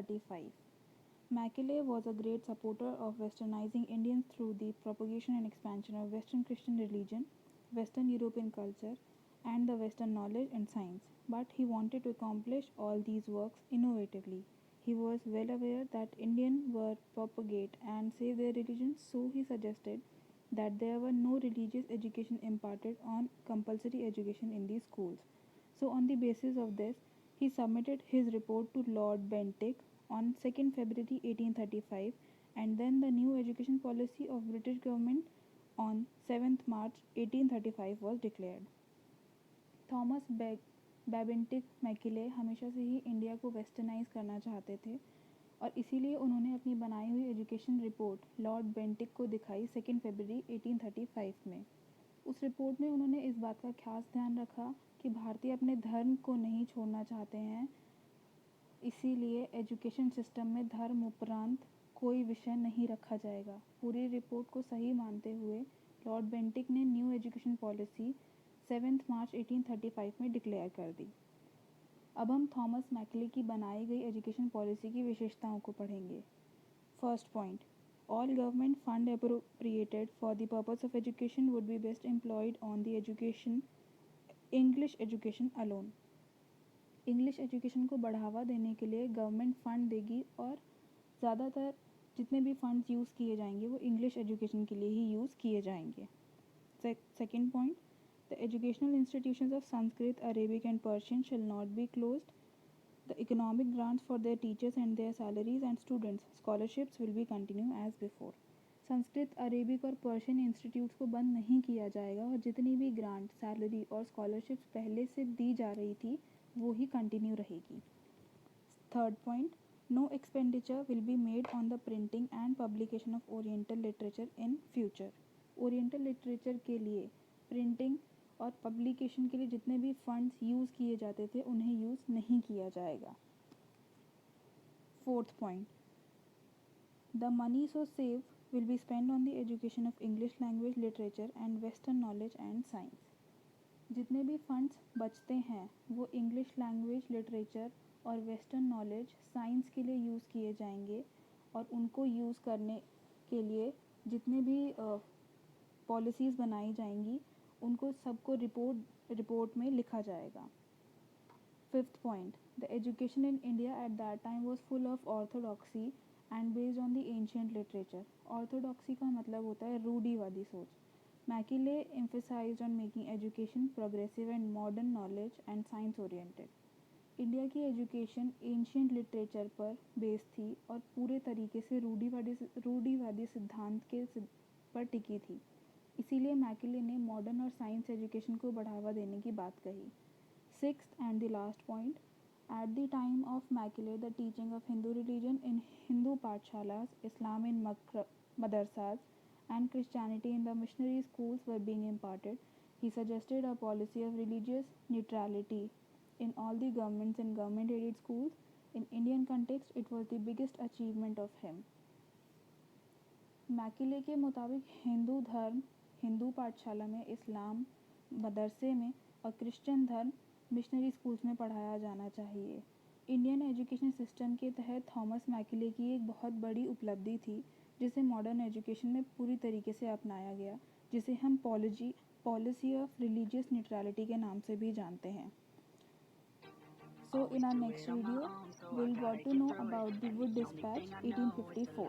1835. Macaulay was a great supporter of westernizing Indians through the propagation and expansion of Western Christian religion, Western European culture, and the Western knowledge and science. But he wanted to accomplish all these works innovatively. He was well aware that Indians were propagate and save their religion, so he suggested that there were no religious education imparted on compulsory education in these schools. So, on the basis of this, he submitted his report to Lord Bentinck on 2nd February 1835, and then the new education policy of British government on 7th March 1835 was declared. Thomas बेबेंटिक McKinley हमेशा से ही India को westernise करना चाहते थे और इसीलिए उन्होंने अपनी बनाई हुई एजुकेशन रिपोर्ट लॉर्ड बेंटिक को दिखाई 2 फरवरी 1835 में। उस रिपोर्ट में उन्होंने इस बात का खास ध्यान रखा कि भारतीय अपने धर्म को नहीं छोड़ना चाहते हैं, इसीलिए एजुकेशन सिस्टम में धर्म उपरांत कोई विषय नहीं रखा जाएगा। पूरी रिपोर्ट को सही मानते हुए लॉर्ड बेंटिक ने न्यू एजुकेशन पॉलिसी 7 मार्च 1835 में डिक्लेयर कर दी। अब हम थॉमस मैकले की बनाई गई एजुकेशन पॉलिसी की विशेषताओं को पढ़ेंगे। First point, all government fund appropriated for the purpose of education would be best employed on the education English education alone. English education को बढ़ावा देने के लिए गवर्नमेंट फ़ंड देगी और ज़्यादातर जितने भी फंड्स यूज़ किए जाएंगे वो इंग्लिश एजुकेशन के लिए ही यूज़ किए जाएंगे। Second point, the educational institutions of Sanskrit, Arabic and Persian shall not be closed. The economic grants for their teachers and their salaries and students scholarships will be continue as before. Sanskrit, Arabic और Persian institutes को बंद नहीं किया जाएगा और जितनी भी grant, salary और स्कॉलरशिप्स पहले से दी जा रही थी वो ही कंटिन्यू रहेगी। Third point, no expenditure will be made on the printing and publication of oriental literature in future. Oriental literature के लिए प्रिंटिंग और पब्लिकेशन के लिए जितने भी फंड्स यूज़ किए जाते थे उन्हें यूज़ नहीं किया जाएगा। Fourth point, the money so save will be spend on the education of English language, literature and western knowledge and science. जितने भी फंड्स बचते हैं वो इंग्लिश लैंग्वेज, लिटरेचर और वेस्टर्न नॉलेज, साइंस के लिए यूज़ किए जाएंगे और उनको यूज़ करने के लिए जितने भी पॉलिसीज़ बनाई जाएंगी उनको सबको रिपोर्ट में लिखा जाएगा। Fifth point, the education in India at that time was full of orthodoxy and based on the ancient literature. Orthodoxy का मतलब होता है रूढ़िवादी सोच। Macaulay emphasised on making education progressive and modern knowledge and science oriented. India की education ancient literature पर based थी और पूरे तरीके से रूढ़िवादी सिद्धांत के पर टिकी थी, इसीलिए मैकिले ने मॉडर्न और साइंस एजुकेशन को बढ़ावा देने की बात कही। Sixth and the last point, at the time of Macaulay the teaching of Hindu religion in Hindu pathshalas, Islam in madrasas and Christianity in the missionary schools were being imparted. He suggested a policy of religious neutrality in all the governments and government-aided schools. In Indian context, it was the biggest achievement of him. McKinley के मुताबिक हिंदू धर्म हिंदू पाठशाला में, इस्लाम मदरसे में और Christian धर्म missionary schools में पढ़ाया जाना चाहिए। इंडियन एजुकेशन सिस्टम के तहत थॉमस मैकिले की एक बहुत बड़ी उपलब्धि थी जिसे मॉडर्न एजुकेशन में पूरी तरीके से अपनाया गया, जिसे हम पॉलिसी ऑफ रिलीजियस न्यूट्रलिटी के नाम से भी जानते हैं। So in our next video, we'll got to know about the Wood Dispatch 1854.